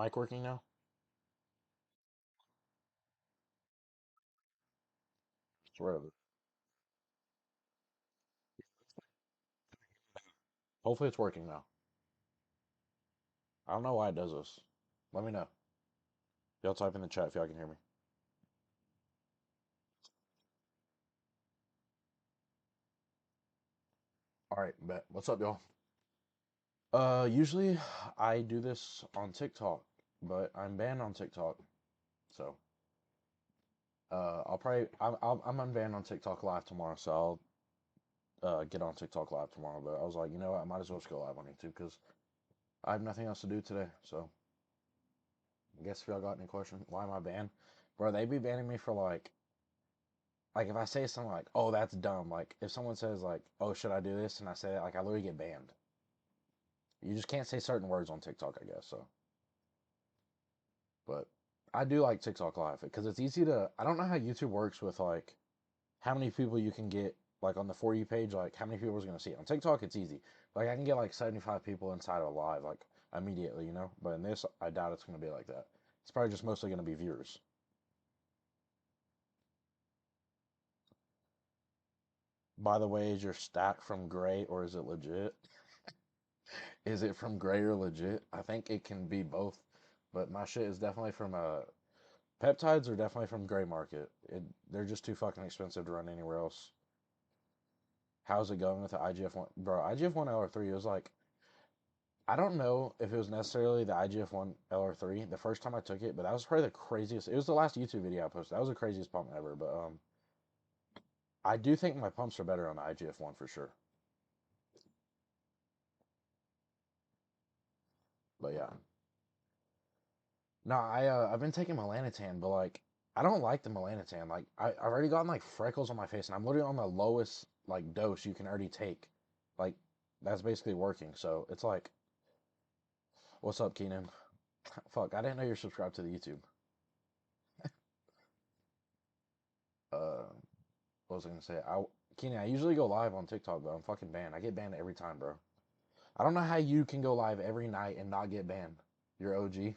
Mic working now? Swear to- Hopefully it's working now. I don't know why it does this. Let me know. Y'all type in the chat if y'all can hear me. All right, bet. What's up, y'all? Usually I do this on TikTok, but I'm banned on TikTok, so I'll probably I'm unbanned on TikTok live tomorrow, so I'll get on TikTok live tomorrow. But I was like, you know what? I might as well just go live on YouTube because I have nothing else to do today. So I guess if y'all got any questions, why am I banned? Bro, they be banning me for like if I say something like, "Oh, that's dumb," like if someone says like, "Oh, should I do this?" and I say it, like I literally get banned. You just can't say certain words on TikTok, I guess. So, but I do like TikTok Live because it's easy to. I don't know how YouTube works with like how many people you can get like on the For You page, like how many people is going to see it. On TikTok, it's easy. Like I can get like 75 people inside of a live like immediately, you know. But in this, I doubt it's going to be like that. It's probably just mostly going to be viewers. By the way, is your stack from Gray or is it legit? Is it from Gray or legit? I think it can be both, but my shit is definitely from peptides are definitely from Gray Market. They're just too fucking expensive to run anywhere else. How's it going with the IGF-1? Bro, IGF-1 LR3 it was like I don't know if it was necessarily the IGF-1 LR3 the first time I took it, but that was probably the craziest. It was the last YouTube video I posted. That was the craziest pump ever, but I do think my pumps are better on the IGF-1 for sure. But yeah. No, I've been taking melanotan, but like I don't like the melanotan. Like I've already gotten like freckles on my face, and I'm literally on the lowest like dose you can already take. Like that's basically working. So it's like, what's up, Keenan? Fuck, I didn't know you're subscribed to the YouTube. What was I gonna say? Keenan, I usually go live on TikTok, but I'm fucking banned. I get banned every time, bro. I don't know how you can go live every night and not get banned. You're OG.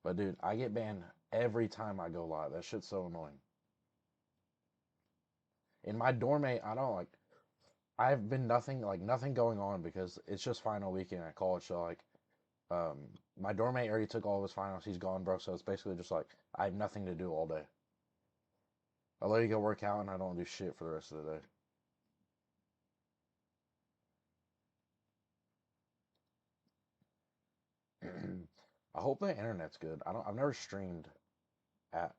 But dude, I get banned every time I go live. That shit's so annoying. In my dorm mate, I don't like. I've been nothing going on because it's just final weekend at college. So like, my dorm mate already took all of his finals. He's gone, bro. So it's basically just like I have nothing to do all day. I let you go work out and I don't do shit for the rest of the day. I hope the internet's good. I've never streamed at.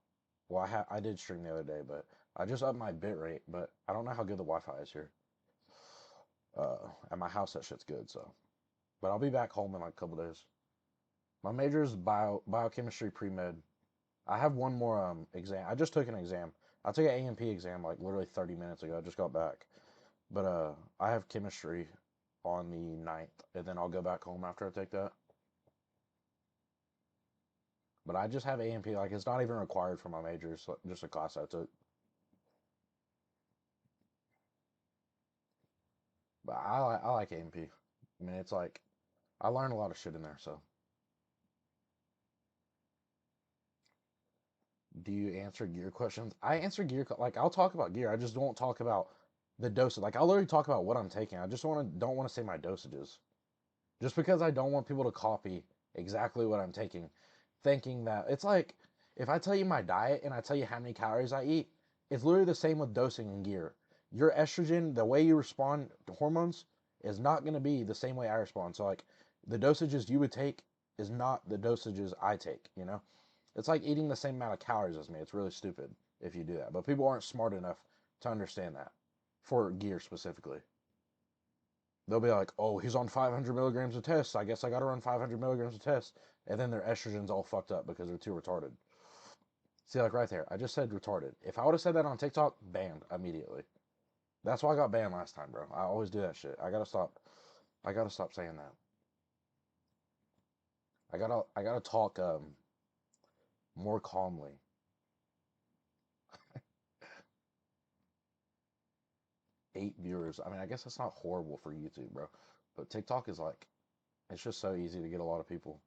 Well, I did stream the other day, but I just upped my bit rate. But I don't know how good the Wi-Fi is here. At my house, that shit's good. So, but I'll be back home in like a couple days. My major is biochemistry pre-med. I have one more exam. I just took an exam. I took an A&P exam like literally 30 minutes ago. I just got back. But I have chemistry on the 9th, and then I'll go back home after I take that. But I just have A&P. Like it's not even required for my major. It's just a class I took. But I like A&P. I mean, it's like I learned a lot of shit in there. So, do you answer gear questions? I answer gear like I'll talk about gear. I just don't talk about the dosage. Like I'll literally talk about what I'm taking. I just don't want to say my dosages. Just because I don't want people to copy exactly what I'm taking, thinking that it's like if I tell you my diet and I tell you how many calories I eat, it's literally the same with dosing and gear. Your estrogen, the way you respond to hormones, is not going to be the same way I respond. So, like, the dosages you would take is not the dosages I take, you know? It's like eating the same amount of calories as me. It's really stupid if you do that. But people aren't smart enough to understand that for gear specifically. They'll be like, oh, he's on 500 milligrams of test. I guess I got to run 500 milligrams of test. And then their estrogen's all fucked up because they're too retarded. See, like right there, I just said retarded. If I would have said that on TikTok, banned immediately. That's why I got banned last time, bro. I always do that shit. I gotta stop. I gotta stop saying that. I gotta talk more calmly. 8 viewers. I mean, I guess that's not horrible for YouTube, bro. But TikTok is like It's just so easy to get a lot of people.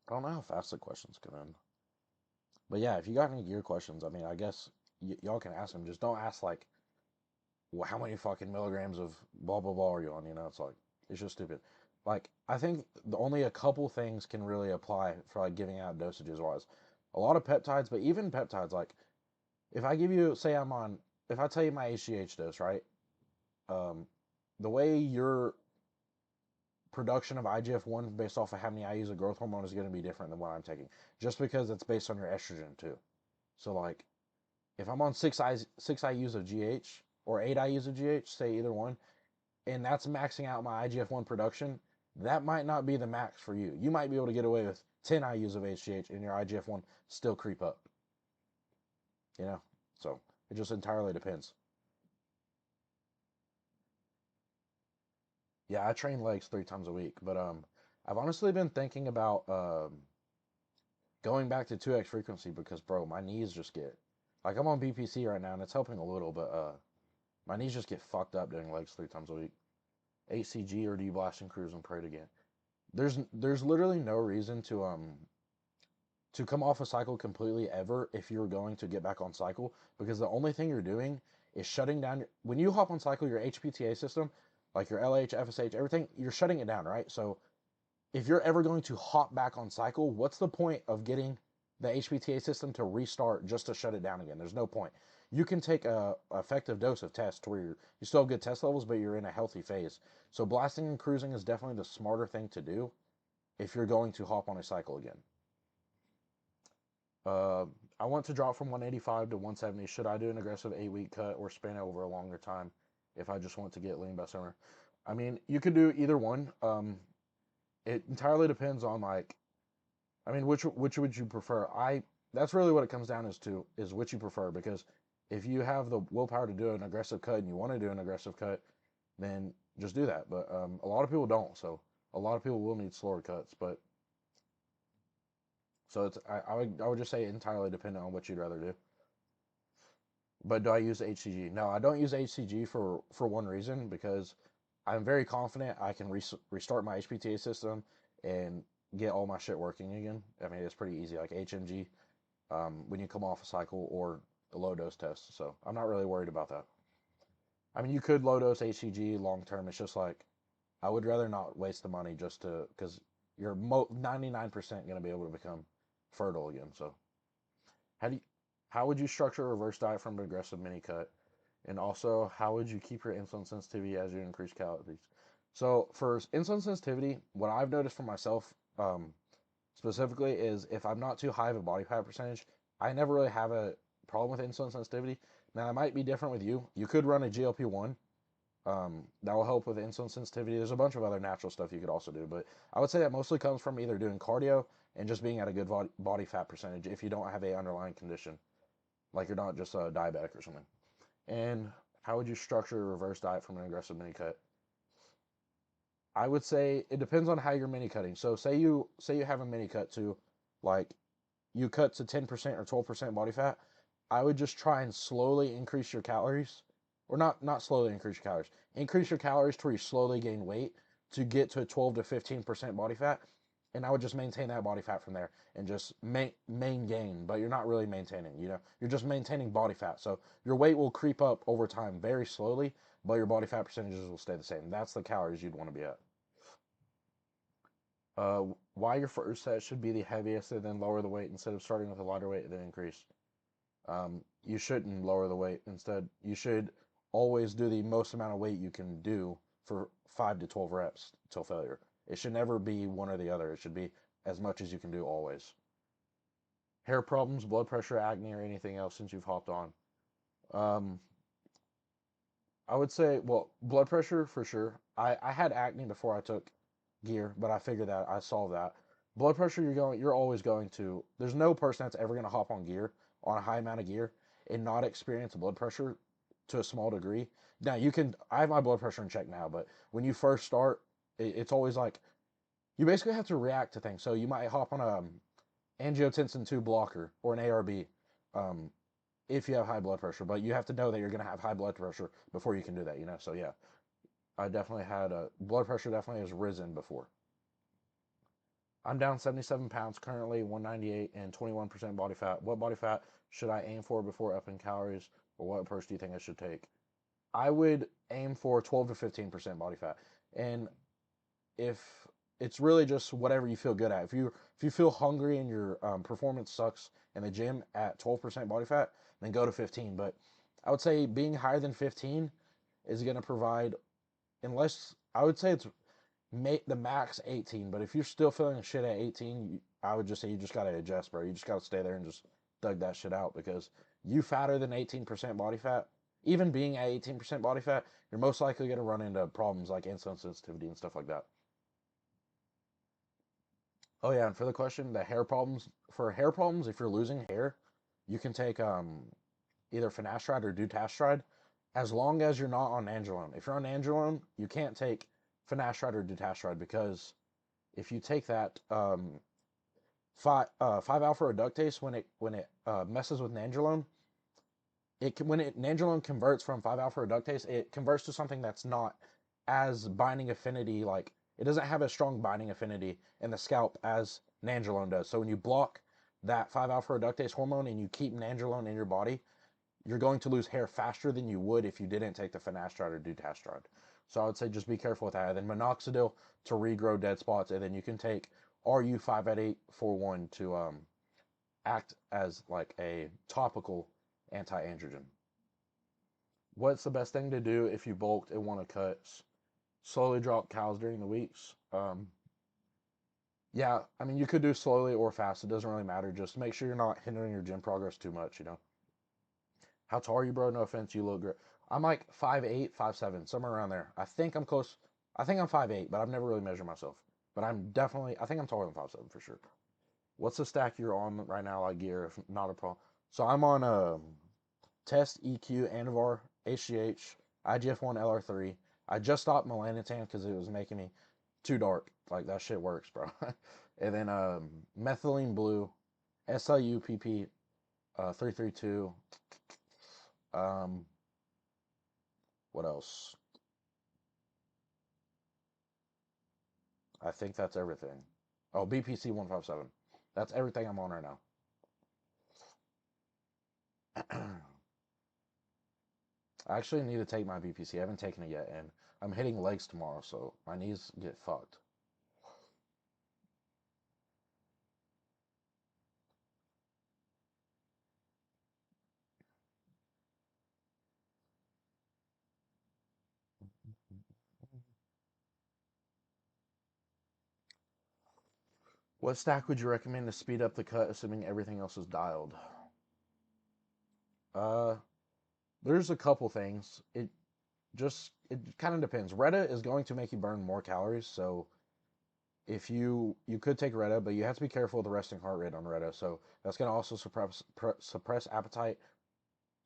I don't know how fast the questions come in. But yeah, if you got any gear questions, I mean, I guess y'all can ask them. Just don't ask like, well, how many fucking milligrams of blah blah blah are you on? You know, it's like it's just stupid. Like I think only a couple things can really apply for like giving out dosages wise. A lot of peptides, but even peptides, like if I give you, say I'm on, if I tell you my HGH dose, right? Um, the way your production of IGF-1 based off of how many IUs of growth hormone is going to be different than what I'm taking, just because it's based on your estrogen too. So like if I'm on six IUs of GH or 8 IUs of GH, say either one, and that's maxing out my IGF-1 production, that might not be the max for you. You might be able to get away with 10 IUs of HGH and your IGF-1 still creep up. You know, so it just entirely depends. Yeah, I train legs 3 times a week, but I've honestly been thinking about going back to 2x frequency because, bro, my knees just get like I'm on BPC right now and it's helping a little, but my knees just get fucked up doing legs 3 times a week. HCG, or do you blast and cruise and pray to get? There's literally no reason to come off a cycle completely ever if you're going to get back on cycle, because the only thing you're doing is shutting down when you hop on cycle, your HPTA system, like your LH, FSH, everything, you're shutting it down, right? So if you're ever going to hop back on cycle, what's the point of getting the HPTA system to restart just to shut it down again? There's no point. You can take a effective dose of test where you still have good test levels, but you're in a healthy phase. So blasting and cruising is definitely the smarter thing to do if you're going to hop on a cycle again. Uh, I want to drop from 185 to 170. Should I do an aggressive 8 week cut or span it over a longer time if I just want to get lean by summer? I mean, you could do either one. It entirely depends on like, I mean, which would you prefer? That's really what it comes down is which you prefer, because if you have the willpower to do an aggressive cut and you want to do an aggressive cut, then just do that. But a lot of people don't, so a lot of people will need slower cuts. But so I would just say entirely dependent on what you'd rather do. But do I use HCG? No, I don't use HCG for one reason, because I'm very confident I can restart my HPTA system and get all my shit working again. I mean, it's pretty easy, like HMG, when you come off a cycle, or a low dose test. So I'm not really worried about that. I mean, you could low dose HCG long term. It's just like I would rather not waste the money just to, because you're 99% going to be able to become fertile again. So how do you, how would you structure a reverse diet from an aggressive mini cut? And also, how would you keep your insulin sensitivity as you increase calories? So for insulin sensitivity, what I've noticed for myself specifically is if I'm not too high of a body fat percentage, I never really have a problem with insulin sensitivity. Now, it might be different with you. You could run a GLP-1. That will help with insulin sensitivity. There's a bunch of other natural stuff you could also do, but I would say that mostly comes from either doing cardio and just being at a good body fat percentage if you don't have a underlying condition, like you're not just a diabetic or something. And how would you structure a reverse diet from an aggressive mini cut? I would say it depends on how you're mini cutting. So say you have a mini cut to, like, you cut to 10% or 12% body fat. I would just try and slowly increase your calories, or not slowly increase your calories. Increase your calories to where you slowly gain weight to get to 12 to 15% body fat, and I would just maintain that body fat from there and just main gain, but you're not really maintaining, you're just maintaining body fat. So your weight will creep up over time very slowly, but your body fat percentages will stay the same. That's the calories you'd want to be at. Why your first set should be the heaviest and then lower the weight instead of starting with a lighter weight and then increase. You shouldn't lower the weight. Instead, you should always do the most amount of weight you can do for 5 to 12 reps till failure. It should never be one or the other. It should be as much as you can do always. Hair problems, blood pressure, acne, or anything else since you've hopped on. Um, I would say, well, blood pressure for sure. I had acne before I took gear, but I figured that I solved that. Blood pressure, you're always going to. There's no person that's ever going to hop on gear on a high amount of gear and not experience blood pressure, to a small degree. Now, I have my blood pressure in check now, but when you first start, It's always like you basically have to react to things. So you might hop on a angiotensin 2 blocker or an ARB um, if you have high blood pressure, but you have to know that you're going to have high blood pressure before you can do that, you know? So yeah, I definitely had blood pressure definitely has risen before. I'm down 77 pounds currently, 198 and 21% body fat. What body fat should I aim for before upping calories, or what approach do you think I should take? I would aim for 12 to 15% body fat. And if it's really just whatever you feel good at. If you feel hungry and your performance sucks in the gym at 12% body fat, then go to 15. But I would say being higher than 15 is going to provide, unless I would say it's the max 18. But if you're still feeling shit at 18, I would just say you just got to adjust, bro. You just got to stay there and just thug that shit out, because you fatter than 18% body fat, even being at 18% body fat, you're most likely going to run into problems like insulin sensitivity and stuff like that. Oh yeah, and for the question, the hair problems, for hair problems, if you're losing hair, you can take either finasteride or dutasteride, as long as you're not on nandrolone. If you're on nandrolone, you can't take finasteride or dutasteride, because if you take that 5-alpha reductase, when it messes with nandrolone, nandrolone converts from 5-alpha reductase, it converts to something that's not as binding affinity, like it doesn't have a strong binding affinity in the scalp as nandrolone does. So when you block that 5-alpha reductase hormone and you keep nandrolone in your body, you're going to lose hair faster than you would if you didn't take the finasteride or dutasteride. So I would say just be careful with that. And then minoxidil to regrow dead spots, and then you can take RU58841 to act as like a topical anti-androgen. What's the best thing to do if you bulked and want to cut? Slowly drop calories during the weeks. Yeah, I mean, you could do slowly or fast. It doesn't really matter. Just make sure you're not hindering your gym progress too much, you know? How tall are you, bro? No offense, you look great. I'm like 5'8", 5'7", somewhere around there. I think I'm close. I think I'm 5'8", but I've never really measured myself. But I think I'm taller than 5'7" for sure. What's the stack you're on right now, like gear, if not a problem? So I'm on Test, EQ, Anavar, HGH, IGF-1, LR3. I just stopped melanotan because it was making me too dark. Like, that shit works, bro. And then methylene blue, SLU PP 332. Um, what else? I think that's everything. Oh, BPC 157. That's everything I'm on right now. I actually need to take my BPC. I haven't taken it yet, and I'm hitting legs tomorrow, so my knees get fucked. What stack would you recommend to speed up the cut, assuming everything else is dialed? Uh, there's a couple things. It kind of depends. Retta is going to make you burn more calories, so if you could take Retta, but you have to be careful with the resting heart rate on Retta. So that's going to also suppress appetite.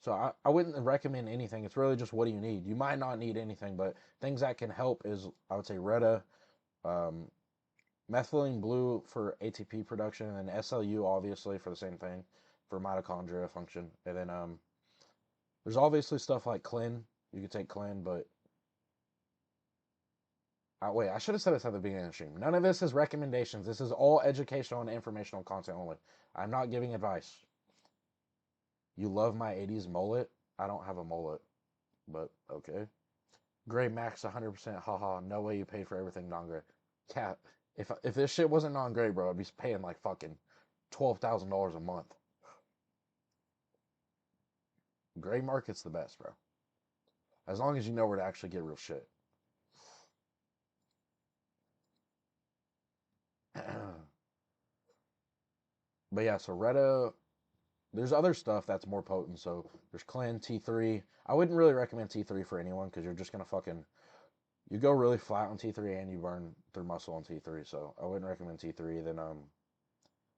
So I wouldn't recommend anything. It's really just what do you need. You might not need anything, but things that can help is, I would say, Retta, um, methylene blue for ATP production, and then SLU obviously for the same thing, for mitochondria function. And then there's obviously stuff like Clen. You could take Clen, but wait, I should have said this at the beginning of the stream. None of this is recommendations. This is all educational and informational content only. I'm not giving advice. You love my 80s mullet? I don't have a mullet, but okay. Gray max 100%. Haha. No way you pay for everything non-gray. Cat. If this shit wasn't non-gray, bro, I'd be paying like fucking $12,000 a month. Gray market's the best, bro. As long as you know where to actually get real shit. But yeah, so Retta, there's other stuff that's more potent. So there's Clan T3. I wouldn't really recommend T3 for anyone because you're just gonna fucking you go really flat on T3 and you burn through muscle on T3. So I wouldn't recommend T3. Then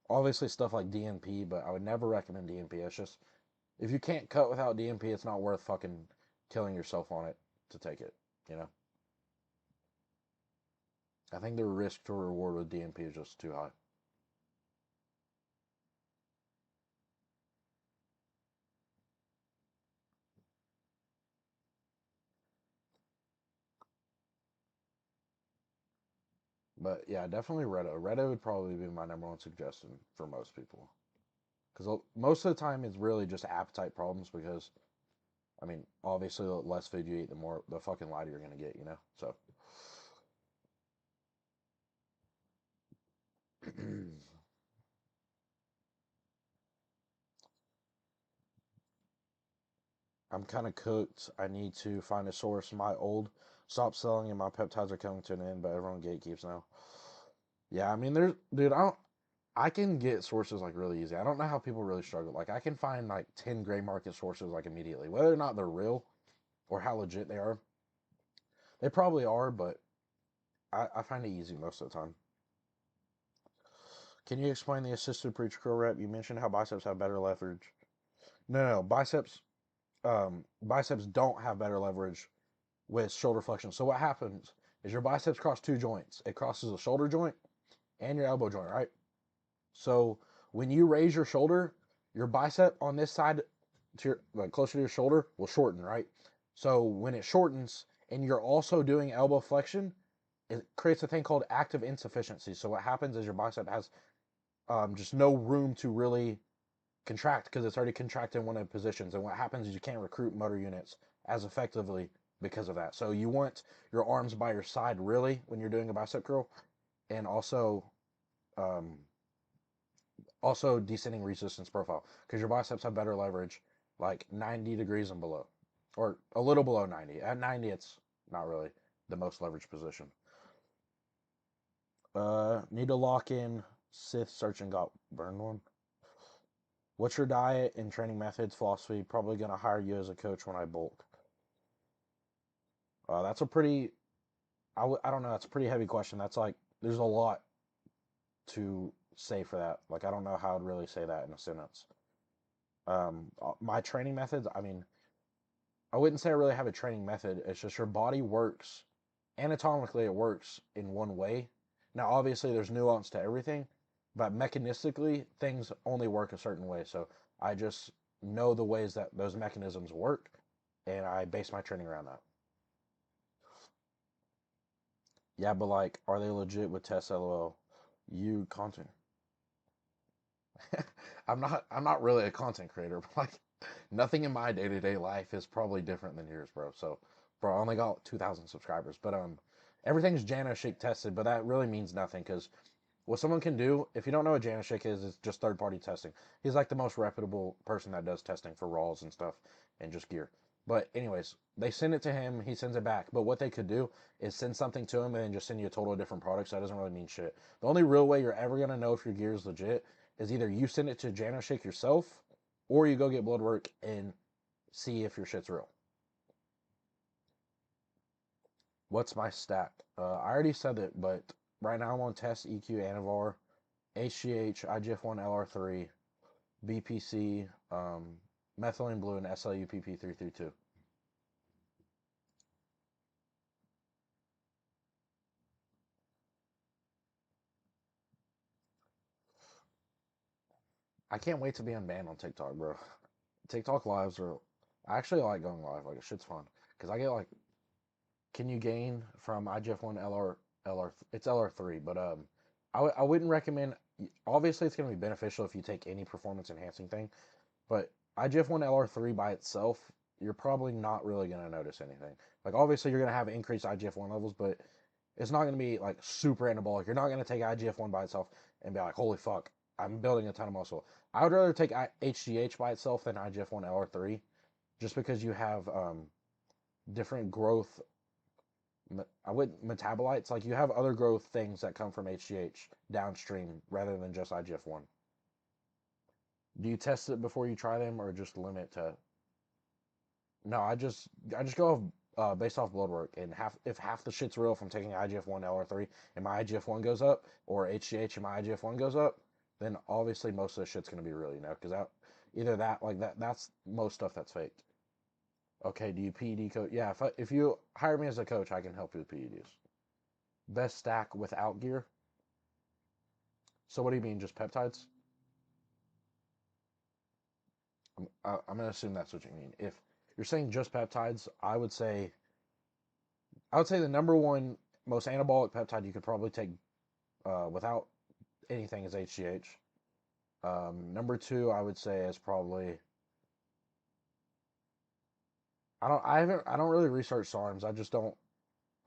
obviously stuff like DNP, but I would never recommend DNP. It's just if you can't cut without DNP, it's not worth fucking killing yourself on it to take it. You know. I think the risk to reward with DNP is just too high. But yeah, definitely Reddit. Reddit would probably be my number one suggestion for most people. Because most of the time it's really just appetite problems because, I mean, obviously the less food you eat, the more, the fucking lighter you're going to get, you know? So. I'm kind of cooked. I need to find a source. My old stopped selling and my peptides are coming to an end, but everyone gatekeeps now. Yeah, I mean, dude, I can get sources like really easy. I don't know how people really struggle. Like, I can find like 10 gray market sources like immediately, whether or not they're real or how legit they are. They probably are, but I find it easy most of the time. Can you explain the assisted preacher curl rep? You mentioned how biceps have better leverage. No, biceps don't have better leverage with shoulder flexion. So what happens is your biceps cross two joints. It crosses the shoulder joint and your elbow joint, right? So when you raise your shoulder, your bicep on this side to your like closer to your shoulder will shorten, right? So when it shortens and you're also doing elbow flexion, it creates a thing called active insufficiency. So what happens is your bicep has just no room to really contract because it's already contracted in one of the positions. And what happens is you can't recruit motor units as effectively because of that. So you want your arms by your side really when you're doing a bicep curl, and um, also descending resistance profile because your biceps have better leverage, like 90 degrees and below, or a little below 90. At 90, it's not really the most leveraged position. Need to lock in Sith search and got burned one. What's your diet and training methods philosophy? Probably gonna hire you as a coach when I bulk. That's a pretty, I don't know, that's a pretty heavy question. That's like, there's a lot to say for that. Like, I don't know how I'd really say that in a sentence. My training methods, I mean, I wouldn't say I really have a training method. It's just your body works, anatomically, it works in one way. Now, obviously, there's nuance to everything, but mechanistically, things only work a certain way. So I just know the ways that those mechanisms work, and I base my training around that. Yeah, but like, are they legit with tests? LOL. You content. I'm not really a content creator, but like nothing in my day-to-day life is probably different than yours, bro. So, bro, I only got 2,000 subscribers, but everything's Shake tested, but that really means nothing because what someone can do, if you don't know what Shake is just third-party testing. He's like the most reputable person that does testing for raws and stuff and just gear. But anyways, they send it to him, he sends it back. But what they could do is send something to him and then just send you a total different product, so that doesn't really mean shit. The only real way you're ever gonna know if your gear is legit is either you send it to Shake yourself or you go get blood work and see if your shit's real. What's my stat? I already said it, but right now I'm on test EQ Anavar, HGH, IGF-1 LR3, BPC, methylene blue, and SLUPP332. I can't wait to be unbanned on TikTok, bro. TikTok lives are. I actually like going live. Like, shit's fun. Because I get like, can you gain from IGF-1 LR? It's LR3, but I wouldn't recommend. Obviously, it's going to be beneficial if you take any performance enhancing thing, but IGF-1 LR3 by itself, you're probably not really going to notice anything. Like, obviously, you're going to have increased IGF-1 levels, but it's not going to be like super anabolic. You're not going to take IGF-1 by itself and be like, holy fuck, I'm building a ton of muscle. I would rather take HGH by itself than IGF-1 LR3 just because you have different growth. I would metabolites, like you have other growth things that come from HGH downstream rather than just IGF-1. Do you test it before you try them or just limit to? No, I just go based off blood work, and if half the shit's real from taking IGF-1 LR3 and my IGF-1 goes up, or HGH and my IGF-1 goes up, then obviously most of the shit's gonna be real, you know, because that either that like that's most stuff that's fake. Okay, do you PED coach? Yeah, if you hire me as a coach, I can help you with PEDs. Best stack without gear. So what do you mean, just peptides? I'm gonna assume that's what you mean. If you're saying just peptides, I would say the number one most anabolic peptide you could probably take without anything is HGH. Number two, I would say is probably I don't really research SARMs. I just don't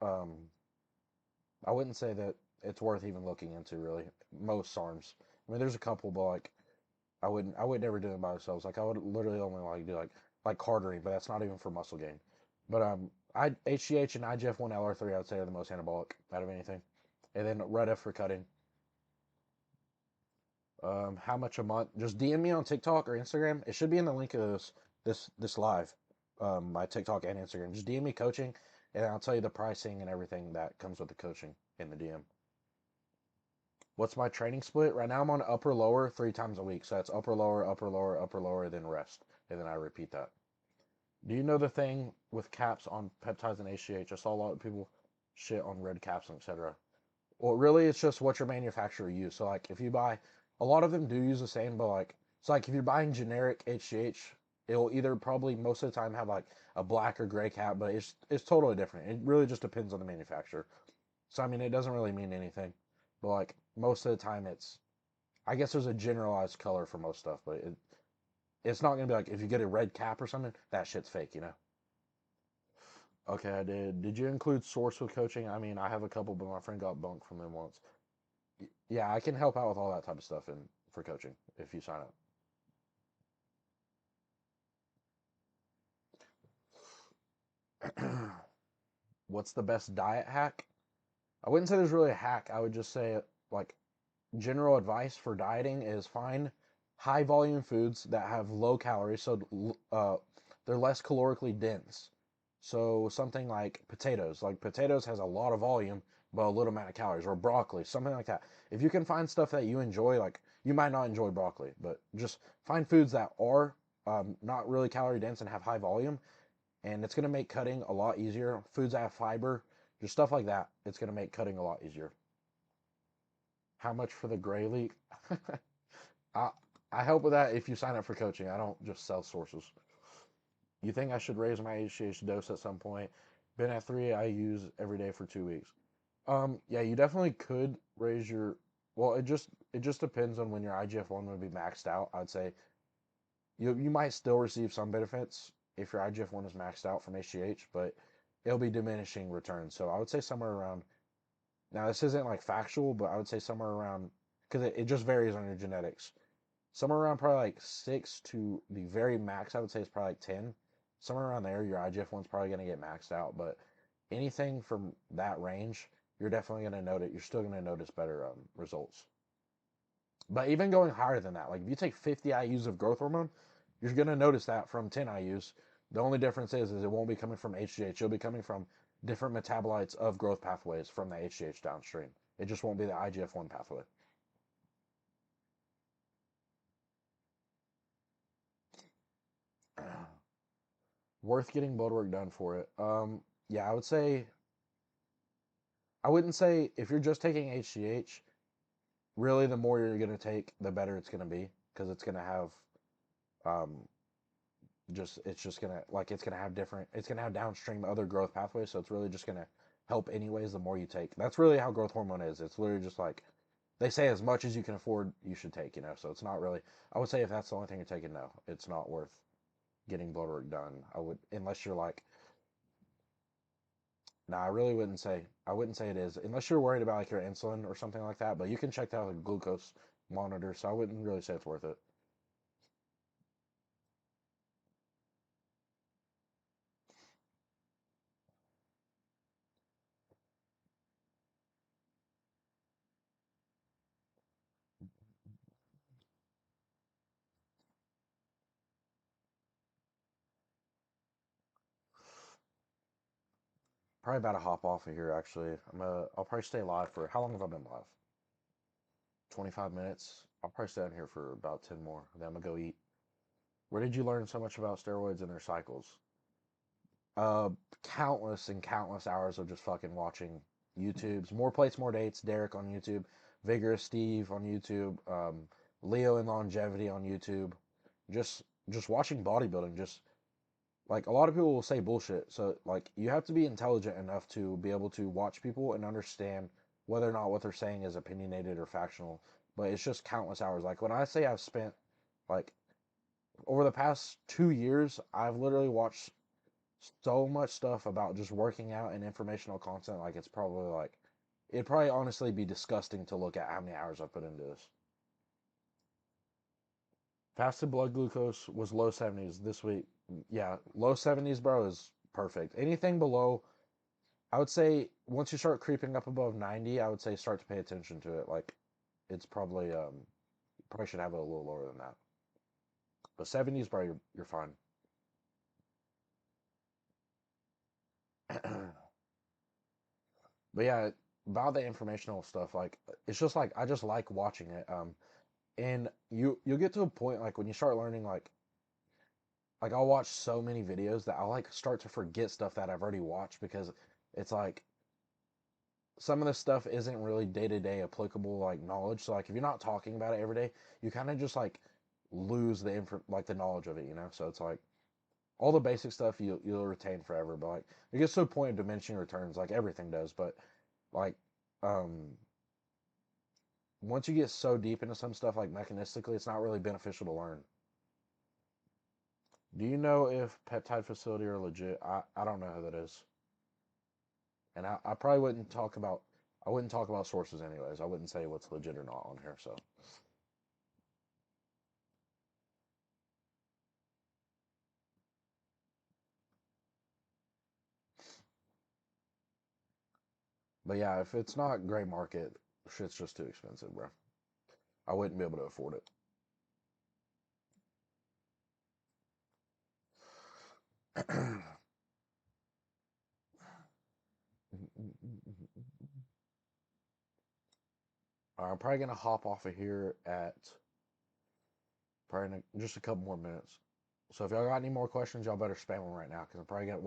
um, I wouldn't say that it's worth even looking into really. Most SARMs. I mean, there's a couple, but like I would never do them by themselves. Like I would literally only like do like cartering, but that's not even for muscle gain. But I HGH and IGF-1 LR3 I would say are the most anabolic out of anything, and then Reda for cutting. How much a month? Just DM me on TikTok or Instagram. It should be in the link of this live. My TikTok and Instagram. Just DM me coaching, and I'll tell you the pricing and everything that comes with the coaching in the DM. What's my training split? Right now I'm on upper lower 3 times a week. So that's upper lower, upper lower, upper lower, then rest. And then I repeat that. Do you know the thing with caps on peptides and HGH? I saw a lot of people shit on red caps and etc. Well, really, it's just what your manufacturer used. So, like, if you buy, a lot of them do use the same, but like, it's like if you're buying generic HGH, it'll either probably most of the time have like a black or gray cap, but it's totally different. It really just depends on the manufacturer. So, I mean, it doesn't really mean anything, but like most of the time, I guess there's a generalized color for most stuff, but it's not gonna be like if you get a red cap or something, that shit's fake, you know? Okay, I did. Did you include source with coaching? I mean, I have a couple, but my friend got bunked from them once. Yeah, I can help out with all that type of stuff and for coaching if you sign up. What's the best diet hack? I wouldn't say there's really a hack. I would just say like general advice for dieting is find high volume foods that have low calories, so they're less calorically dense. So something like potatoes. Like potatoes has a lot of volume, but a little amount of calories. Or broccoli, something like that. If you can find stuff that you enjoy, like you might not enjoy broccoli, but just find foods that are not really calorie dense and have high volume, and it's gonna make cutting a lot easier. Foods that have fiber, just stuff like that. It's gonna make cutting a lot easier. How much for the gray leak? I I help with that if you sign up for coaching. I don't just sell sources. You think I should raise my HGH dose at some point? Been at 3 IUs every day for 2 weeks. Yeah, you definitely could raise your. Well, it just depends on when your IGF-1 would be maxed out. I'd say you might still receive some benefits if your IGF-1 is maxed out from HGH, but it'll be diminishing returns. So I would say somewhere around. Now this isn't like factual, but I would say somewhere around because it just varies on your genetics. Somewhere around probably like 6 to the very max, I would say is probably like 10. Somewhere around there, your IGF-1's probably going to get maxed out, but anything from that range, you're definitely going to notice, you're still going to notice better results. But even going higher than that, like if you take 50 IUs of growth hormone, you're going to notice that from 10 IUs. The only difference is it won't be coming from HGH. It'll be coming from different metabolites of growth pathways from the HGH downstream. It just won't be the IGF-1 pathway. Worth getting blood work done for it. Yeah, I wouldn't say if you're just taking HGH, really the more you're gonna take, the better it's gonna be because it's gonna have um just it's just gonna like it's gonna have downstream other growth pathways, so it's really just gonna help anyways the more you take. That's really how growth hormone is. It's literally just like they say as much as you can afford you should take, you know. So it's not really I would say if that's the only thing you're taking, no, it's not worth getting blood work done. I would unless you're like no, I really wouldn't say. I wouldn't say it is, unless you're worried about like your insulin or something like that. But you can check out a glucose monitor, so I wouldn't really say it's worth it. Probably about to hop off of here. Actually, I'll probably stay live for how long have I been live? 25 minutes. I'll probably stay on here for about 10 more. Then I'm gonna go eat. Where did you learn so much about steroids and their cycles? Uh, countless and countless hours of just fucking watching YouTube's More Plates, More Dates, Derek on YouTube, Vigorous Steve on YouTube, Leo and Longevity on YouTube. Just just watching bodybuilding, just like a lot of people will say bullshit. So like you have to be intelligent enough to be able to watch people and understand whether or not what they're saying is opinionated or factional. But it's just countless hours. Like when I say I've spent like over the past 2 years, I've literally watched so much stuff about just working out and informational content. Like it's probably like it'd probably honestly be disgusting to look at how many hours I put into this. Fasted blood glucose was low 70s this week. Yeah, low 70s, bro, is perfect. Anything below, I would say once you start creeping up above 90, I would say start to pay attention to it. Like it's probably should have it a little lower than that. But 70s, bro, you're fine. But yeah, about the informational stuff, like it's just like I just like watching it. And you'll get to a point like when you start learning like I'll watch so many videos that I'll like start to forget stuff that I've already watched because it's like some of this stuff isn't really day to day applicable like knowledge. So like if you're not talking about it every day, you kind of just like lose the knowledge of it, you know. So it's like all the basic stuff you'll retain forever, but like it gets to a point of diminishing returns, like everything does. But like um once you get so deep into some stuff like mechanistically, it's not really beneficial to learn. Do you know if peptide facility are legit? I don't know who that is. And I probably I wouldn't talk about sources anyways. I wouldn't say what's legit or not on here. So, but yeah, if it's not gray market, shit's just too expensive, bro. I wouldn't be able to afford it. I'm probably gonna hop off of here at probably in just a couple more minutes. So if y'all got any more questions, y'all better spam them right now because I'm probably gonna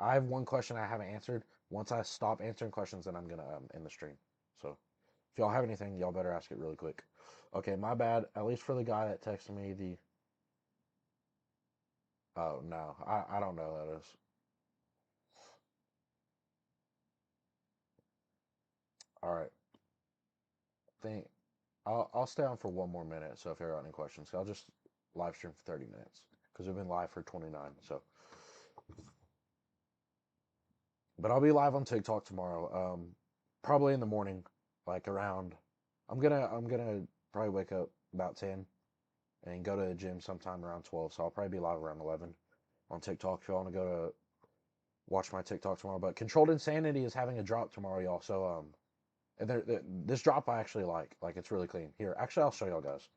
I have one question I haven't answered. Once I stop answering questions, then I'm gonna end the stream. So if y'all have anything, y'all better ask it really quick. Okay, my bad. At least for the guy that texted me the. Oh no, I don't know who that is. All right, think I'll stay on for one more minute. So if you got any questions, I'll just live stream for 30 minutes because we've been live for 29. So, but I'll be live on TikTok tomorrow. Probably in the morning, like around. I'm gonna probably wake up about 10 and go to the gym sometime around 12. So I'll probably be live around 11 on TikTok if you want to go to watch my TikTok tomorrow. But Controlled Insanity is having a drop tomorrow, y'all. So and this drop I actually like. Like it's really clean. Here, actually, I'll show y'all guys.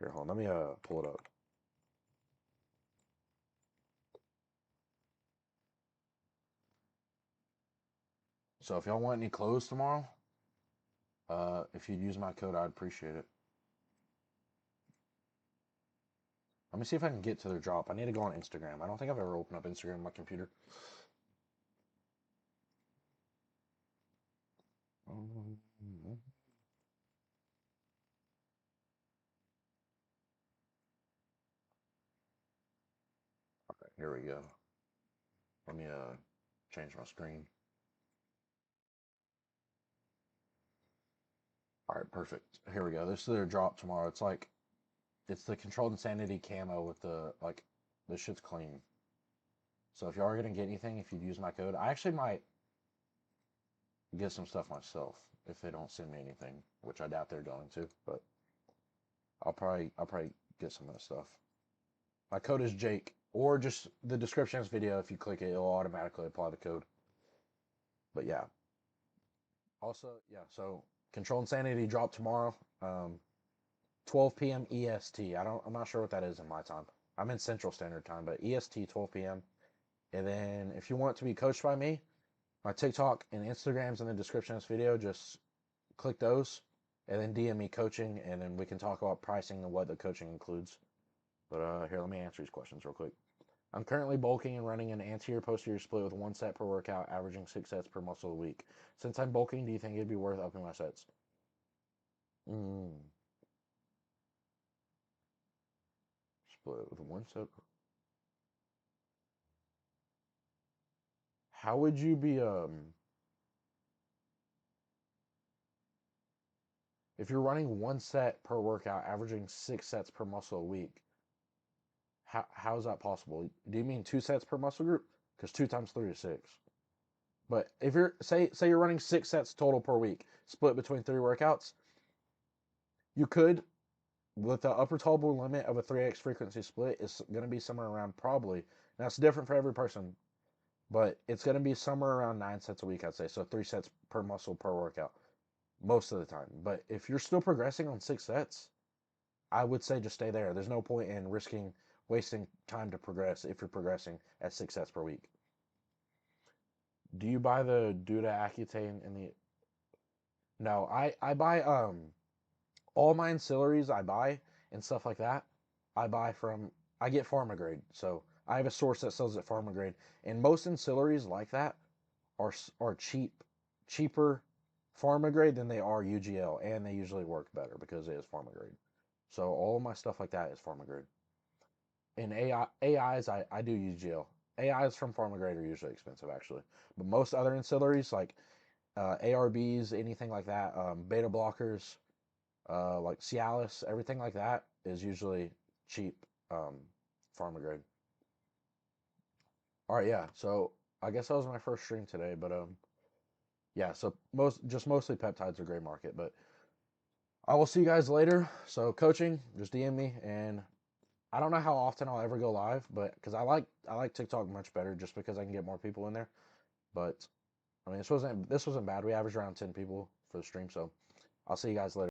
Here, hold on. Let me pull it up. So if y'all want any clothes tomorrow, if you'd use my code, I'd appreciate it. Let me see if I can get to their drop. I need to go on Instagram. I don't think I've ever opened up Instagram on my computer. Okay, here we go. Let me change my screen. All right, perfect. Here we go. This is their drop tomorrow. It's the Controlled Insanity camo with the like this shit's clean. So if you are gonna get anything, if you use my code, I actually might get some stuff myself if they don't send me anything, which I doubt they're going to, but I'll probably get some of that stuff. My code is Jake, or just the description of this video. If you click it, it'll automatically apply the code. But yeah, also yeah. So Control Insanity drop tomorrow, 12 p.m. EST. I'm not sure what that is in my time. I'm in Central Standard Time, but EST 12 p.m. And then if you want to be coached by me, my TikTok and Instagram's in the description of this video. Just click those and then DM me coaching, and then we can talk about pricing and what the coaching includes. But here, let me answer these questions real quick. I'm currently bulking and running an anterior posterior split with 1 set per workout, averaging 6 sets per muscle a week. Since I'm bulking, do you think it'd be worth upping my sets? Mm, split with 1 set. How would you be if you're running 1 set per workout, averaging 6 sets per muscle a week? How is that possible? Do you mean 2 sets per muscle group? Because 2 times 3 is 6. But if you're say you're running 6 sets total per week, split between 3 workouts, you could, with the upper tolerable limit of a 3x frequency split is going to be somewhere around probably. Now it's different for every person, but it's going to be somewhere around 9 sets a week, I'd say. So 3 sets per muscle per workout most of the time. But if you're still progressing on 6 sets, I would say just stay there. There's no point in wasting time to progress if you're progressing at 6 sets per week. Do you buy the Duda Accutane in the? No, I buy all my ancillaries I buy and stuff like that. I buy from I get pharma grade, so I have a source that sells it pharma grade, and most ancillaries like that are cheaper pharma grade than they are UGL, and they usually work better because it is pharma grade. So all of my stuff like that is pharma grade. And AIs, I do UGL. AIs from pharma grade are usually expensive actually, but most other ancillaries like ARBs, anything like that, beta blockers, like Cialis, everything like that is usually cheap pharma grade. All right, yeah. So I guess that was my first stream today, but yeah. So mostly peptides are gray market, but I will see you guys later. So coaching, just DM me, and I don't know how often I'll ever go live, but because I like TikTok much better, just because I can get more people in there. But I mean, this wasn't bad. We averaged around 10 people for the stream, so I'll see you guys later.